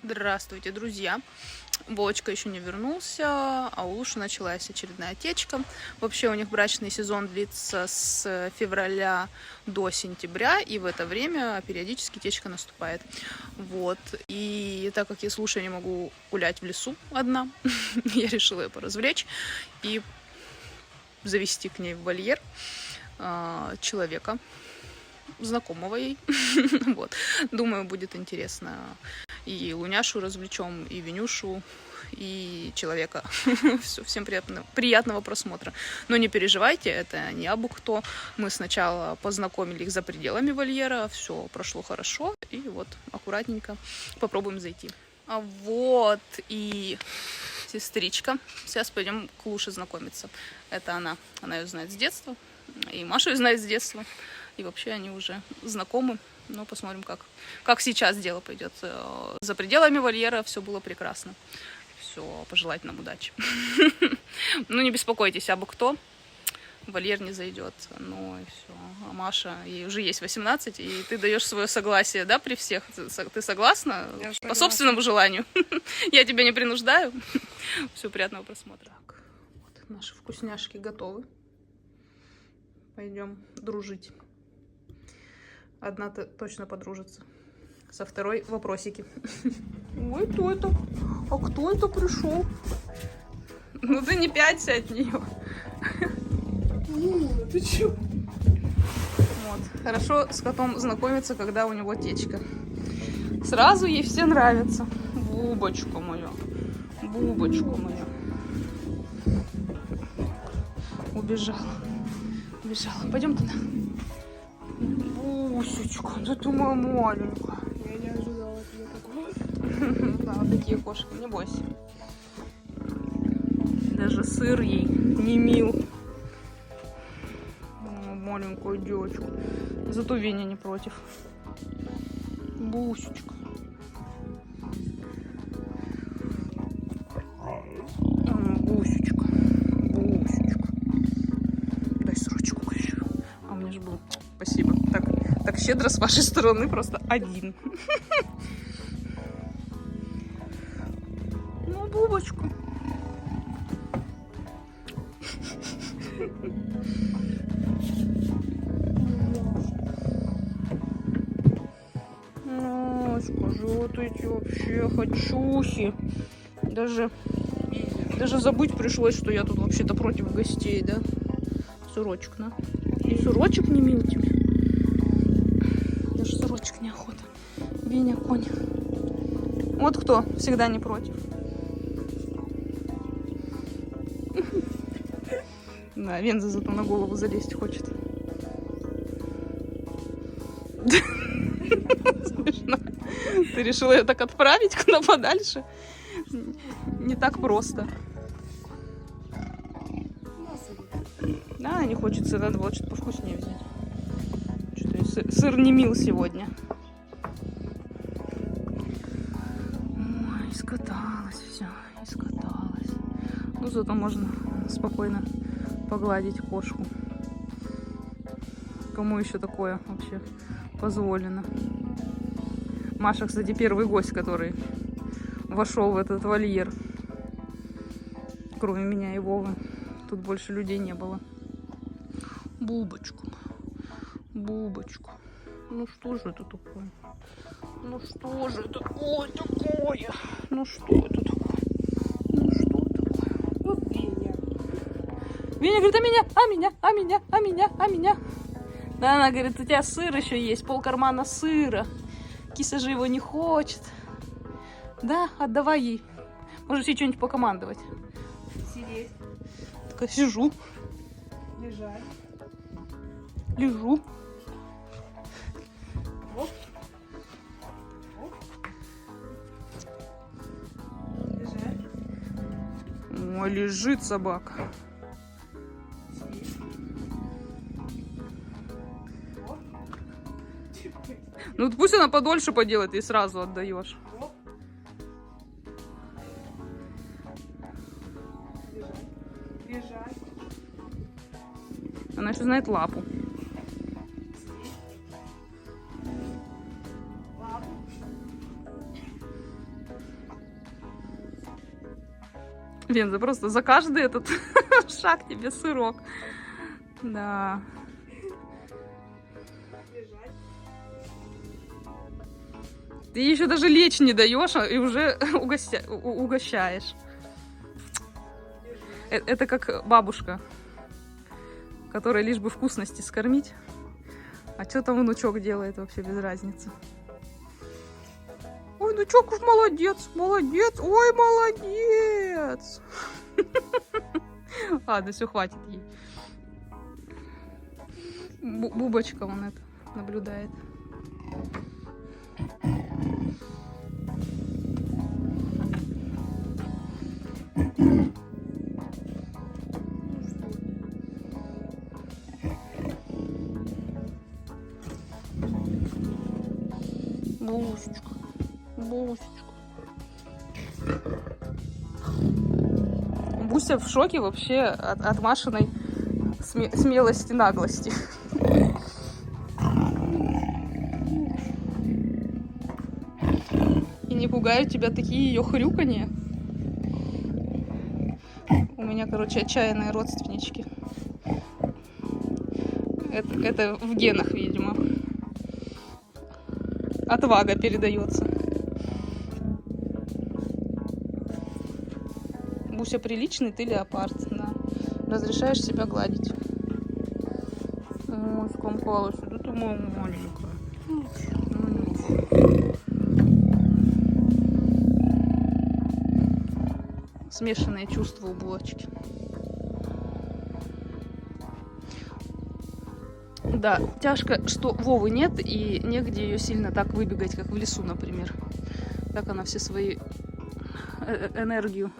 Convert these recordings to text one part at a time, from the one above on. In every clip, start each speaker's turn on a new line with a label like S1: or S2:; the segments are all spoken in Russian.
S1: Здравствуйте, друзья! Вовочка еще не вернулся, а у Луши началась очередная течка. Вообще у них брачный сезон длится с февраля до сентября, и в это время периодически течка наступает. Вот. И так как я с Лушей не могу гулять в лесу одна, я решила ее поразвлечь и завести к ней в вольер человека, знакомого ей. Вот. Думаю, будет интересно. И Луняшу развлечем, и Винюшу, и человека. Всем приятного просмотра. Но не переживайте, это не абы кто. Мы сначала познакомили их за пределами вольера, все прошло хорошо, и вот аккуратненько попробуем зайти. А вот и сестричка. Сейчас пойдем к Луше знакомиться. Это она. Она ее знает с детства. И Маша ее знает с детства. И вообще они уже знакомы. Но посмотрим, как сейчас дело пойдет. За пределами вольера все было прекрасно. Все, пожелать нам удачи. Ну, не беспокойтесь, абы кто. Вольер не зайдет. Ну и все. А Маша, ей уже есть 18, и ты даешь свое согласие, да, при всех? Ты согласна? По собственному желанию. Я тебя не принуждаю. Все, приятного просмотра. Так, вот наши вкусняшки готовы. Пойдем дружить. Одна-то точно подружится. Со второй вопросики. Ой, кто это? А кто это пришел? Ну ты не пяться от нее.
S2: Ты чё?
S1: Вот. Хорошо с котом знакомиться, когда у него течка. Сразу ей все нравятся. Бубочка моя. Бубочка моя. Убежала. Убежала. Пойдем туда. Бусечка, да ты моя маленькая.
S2: Я не ожидала от тебя такого.
S1: Да, вот такие кошки, не бойся. Даже сыр ей не мил. Маленькую девочку. Зато Веня не против. Бусечка. Бусечка. Бусечка. Дай сырочку еще. А у меня же был. Спасибо. Так щедро с вашей стороны, просто один. Ну, Бубочку. Ну, скажи, вот эти вообще хочухи. Даже забыть пришлось, что я тут вообще-то против гостей, да? Сырочек, на. И сырочек не мил тебе. Даже сырочек неохота. Веня, конь. Вот кто всегда не против. Да, Венза зато на голову залезть хочет. Смешно. Ты решила ее так отправить куда подальше? Не так просто. Да, не хочется, надо было что-то повкуснее взять. Что-то сыр не мил сегодня. Ой, искаталась все, искаталась. Ну, зато можно спокойно погладить кошку. Кому еще такое вообще позволено? Маша, кстати, первый гость, который вошел в этот вольер. Кроме меня и Вовы. Тут больше людей не было. Бубочку. Бубочку. Ну что же это такое? Ну что же это такое? Ну что это такое? Ну что такое?
S2: Вот Веня.
S1: Веня говорит, а меня. Да, она говорит, у тебя сыр еще есть, полкармана сыра. Киса же его не хочет. Да, отдавай ей. Можешь ей что-нибудь покомандовать.
S2: Сидеть.
S1: Такая, сижу.
S2: Лежать.
S1: Лежу.
S2: Оп. Оп. Лежать.
S1: Ой, лежит собака.
S2: Сидеть. Оп.
S1: Ну пусть она подольше поделает и сразу отдаешь.
S2: Оп. Лежать. Лежать.
S1: Она еще знает лапу.
S2: Лапу.
S1: Венза, просто за каждый этот шаг тебе сырок. Да.
S2: Лежать.
S1: Ты еще даже лечь не даешь, и уже угощаешь. Это как бабушка, которой лишь бы вкусности скормить. А что там внучок делает, вообще без разницы. Ой, внучок молодец, молодец, ой, молодец. Ладно, все, хватит ей. Бубочка он это наблюдает. Бусечка, Бусечка. Буся в шоке вообще от Машиной смелости, наглости. И не пугают тебя такие ее хрюканья? У меня, короче, отчаянные родственнички. Это в генах, видимо. Отвага передается. Буся приличный, ты леопард, да. Разрешаешь себя гладить. Ой, скомкалась, да ты моя маленькая. Смешанные чувства у булочки. Да, тяжко, что Вовы нет и негде ее сильно так выбегать, как в лесу, например. Так она все свои энергию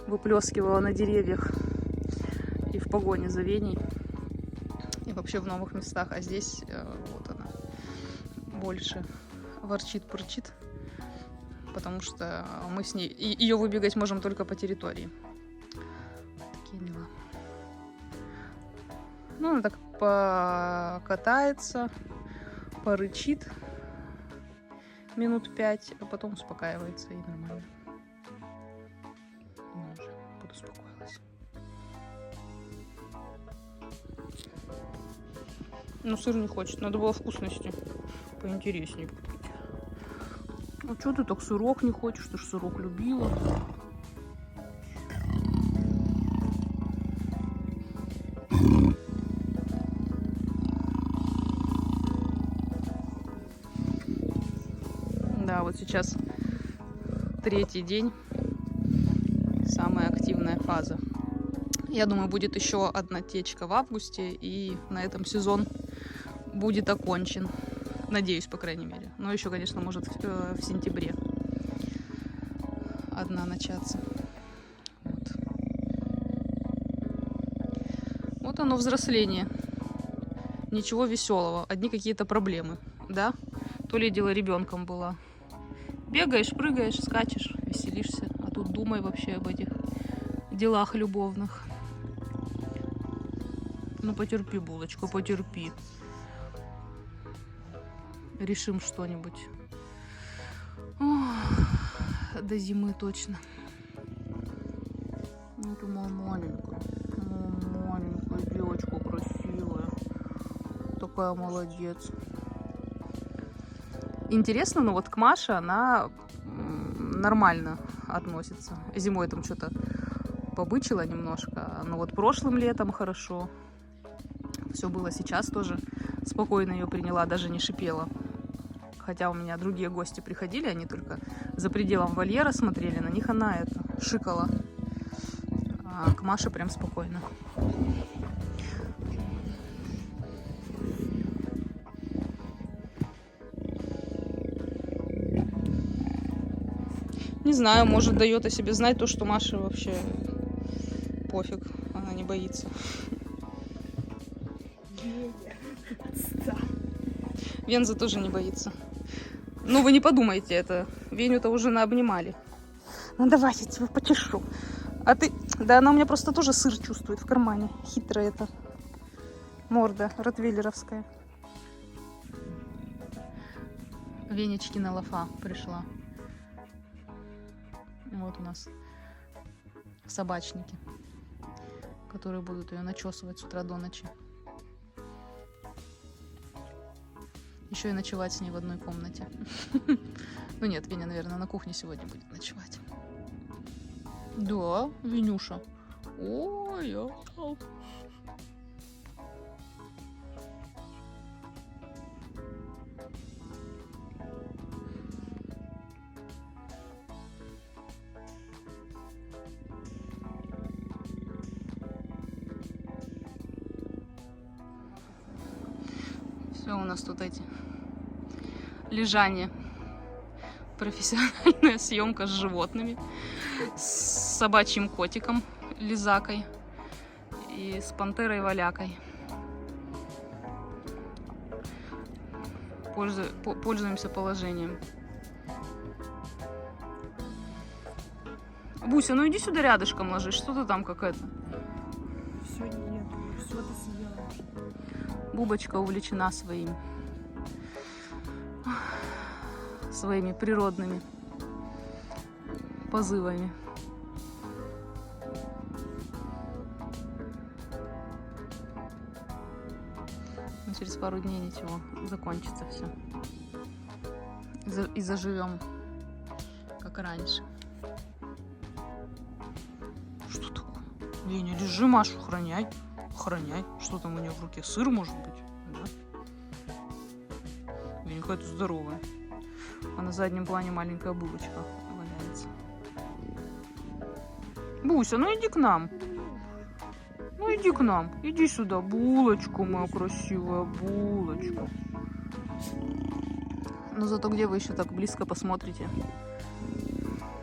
S1: выплескивала на деревьях и в погоне за Веней, и вообще в новых местах. А здесь вот она больше ворчит-пурчит, потому что мы с ней ее выбегать можем только по территории. Такие дела. Ну, она так покатается, порычит минут 5, а потом успокаивается и нормально. Она уже подуспокоилась. Ну, сыр не хочет, надо было вкусности поинтереснее купить. А что ты так сырок не хочешь? Ты ж сырок любила. Да, вот сейчас 3-й день, самая активная фаза. Я думаю, будет еще одна течка в августе, и на этом сезон будет окончен. Надеюсь, по крайней мере. Но еще, конечно, может в сентябре одна начаться. Вот оно, взросление. Ничего веселого, одни какие-то проблемы, да? То ли дело ребенком было. Бегаешь, прыгаешь, скачешь, веселишься. А тут думай вообще об этих делах любовных. Ну, потерпи, булочка, потерпи. Решим что-нибудь. До зимы точно. Ну, ты моя маленькая. Маленькая девочка красивая. Такая молодец. Интересно, но вот к Маше она нормально относится. Зимой там что-то побычила немножко, но вот прошлым летом хорошо. Все было, сейчас тоже спокойно ее приняла, даже не шипела. Хотя у меня другие гости приходили, они только за пределом вольера смотрели, на них она шикала. А к Маше прям спокойно. Не знаю, может, дает о себе знать то, что Маше вообще пофиг, она не боится. Венза тоже не боится. Ну, вы не подумайте, это Веню-то уже наобнимали. Ну, давай, я тебя потешу. А ты... Да, она у меня просто тоже сыр чувствует в кармане. Хитрая эта морда ротвейлеровская. Венечкина лафа пришла. Вот у нас собачники, которые будут ее начесывать с утра до ночи. Еще и ночевать с ней в одной комнате. Ну нет, Веня, наверное, на кухне сегодня будет ночевать. Да, Венюша. Ой, все у нас тут эти лежания. Профессиональная съемка с животными, с собачьим котиком Лизакой и с пантерой Валякой. Пользуемся положением. Буся, ну иди сюда рядышком ложись, что ты там какая-то?
S2: Все нет, все ты съела уже.
S1: Бубочка увлечена своими природными позывами. Но через пару дней ничего, закончится все. И заживем, как раньше. Что такое? Веня, лежи, Машу, охраняй. Охраняй. Что там у нее в руке? Сыр, может быть? Да? Веня какая-то здоровая. А на заднем плане маленькая булочка валяется. Буся, ну иди к нам. Ну иди к нам. Иди сюда. Булочка моя красивая, булочка. Ну зато где вы еще так близко посмотрите?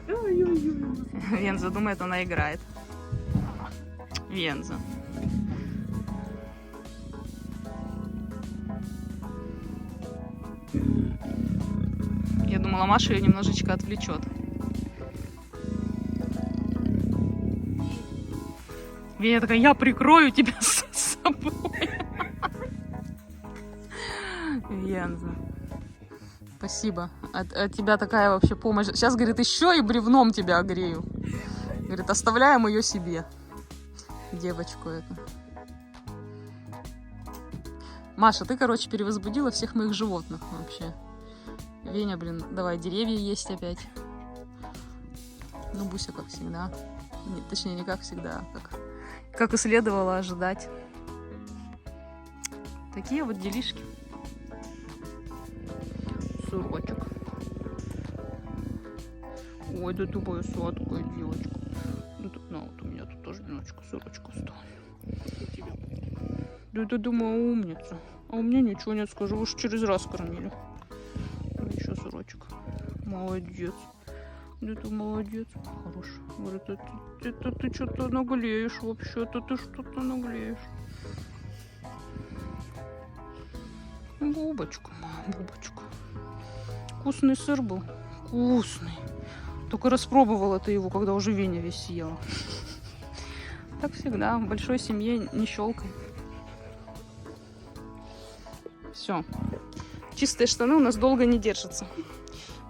S1: Венза думает, она играет. Венза. Я думала, Маша ее немножечко отвлечет. Веня такая, я прикрою тебя с собой. Венза. Спасибо. От тебя такая вообще помощь. Сейчас, говорит, еще и бревном тебя огрею. Говорит, оставляем ее себе. Девочку эту. Маша, ты, короче, перевозбудила всех моих животных вообще. Веня, блин, давай деревья есть опять. Ну, Буся, как всегда. Нет, точнее, не как всегда, а как и следовало ожидать. Такие вот делишки. Сырочек. Ой, да ты моя сладкая девочка. Ну, тут, вот у меня тут тоже немножечко сырочка осталось. Да ты, думаю, умница. А у меня ничего нет, скажу, вы же через раз кормили. Еще сырочек. Молодец. Да ты молодец. Хороший. Говорит, это ты что-то наглеешь вообще-то. Ты что-то наглеешь. Бубочка моя, бубочка. Вкусный сыр был. Вкусный. Только распробовала ты его, когда уже Веня весь съела. Так всегда. В большой семье не щелкай. Все. Чистые штаны у нас долго не держатся.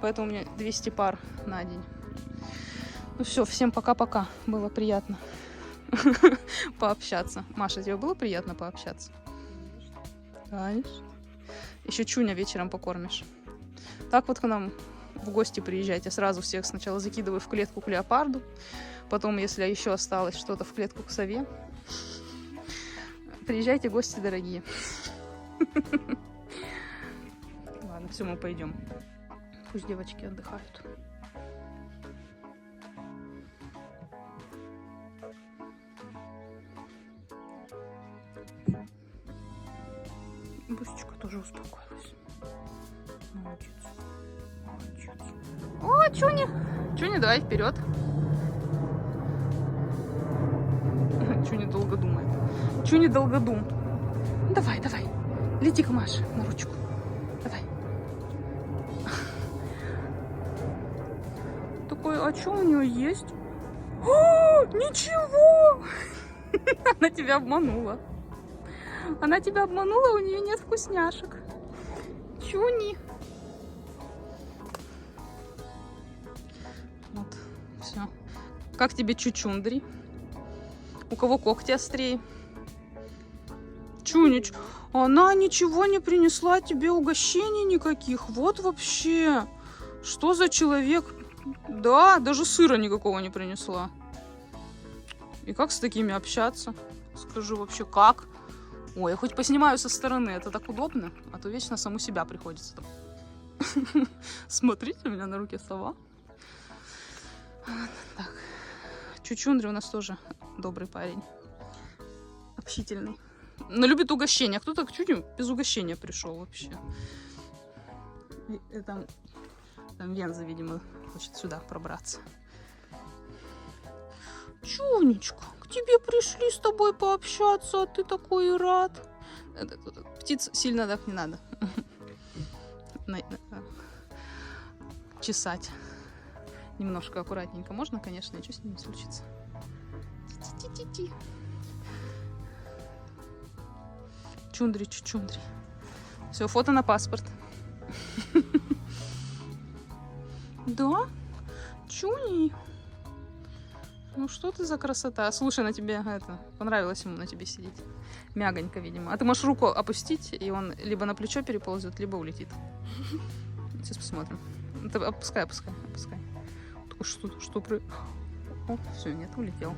S1: Поэтому у меня 200 пар на день. Ну все, всем пока-пока. Было приятно пообщаться. Маша, тебе было приятно пообщаться? Конечно. Еще Чуня вечером покормишь. Так вот к нам в гости приезжайте. Сразу всех сначала закидываю в клетку к леопарду. Потом, если еще осталось что-то, в клетку к сове. Приезжайте, гости дорогие. Ладно, все, мы пойдем. Пусть девочки отдыхают. Бусечка тоже успокоилась. Молодец. Молодец. О, Чуня! Чуня, давай вперед. Чуня долго думает. Чуня долгодум. Давай, давай. Лети к Маше на ручку. Давай. Такой, а что у нее есть? О, ничего! Она тебя обманула. Она тебя обманула, у нее нет вкусняшек. Чуни. Вот, все. Как тебе чучундри? У кого когти острее? Чунич, она ничего не принесла тебе угощений никаких. Вот вообще. Что за человек? Да, даже сыра никакого не принесла. И как с такими общаться? Скажи вообще, как? Ой, я хоть поснимаю со стороны, это так удобно, а то вечно саму себя приходится. Смотрите, у меня на руке сова. Так. Чучундри у нас тоже добрый парень. Общительный. Но любит угощения. Кто так чуть без угощения пришел вообще? И там Венза, видимо, хочет сюда пробраться. Чунечка, к тебе пришли с тобой пообщаться, а ты такой и рад. Птиц сильно так не надо. Чесать. Немножко аккуратненько можно, конечно, ничего с ним не случится. Ти-ти-ти-ти. Чундри, чучундри. Все, фото на паспорт. Да? Чуни? Ну что ты за красота? Слушай, на тебе это понравилось ему на тебе сидеть. Мягонько, видимо. А ты можешь руку опустить, и он либо на плечо переползет, либо улетит. Сейчас посмотрим. Опускай. Только что про... О, все, нет, улетел.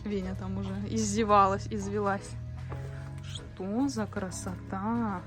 S1: Веня там уже издевалась, извелась. Что за красота?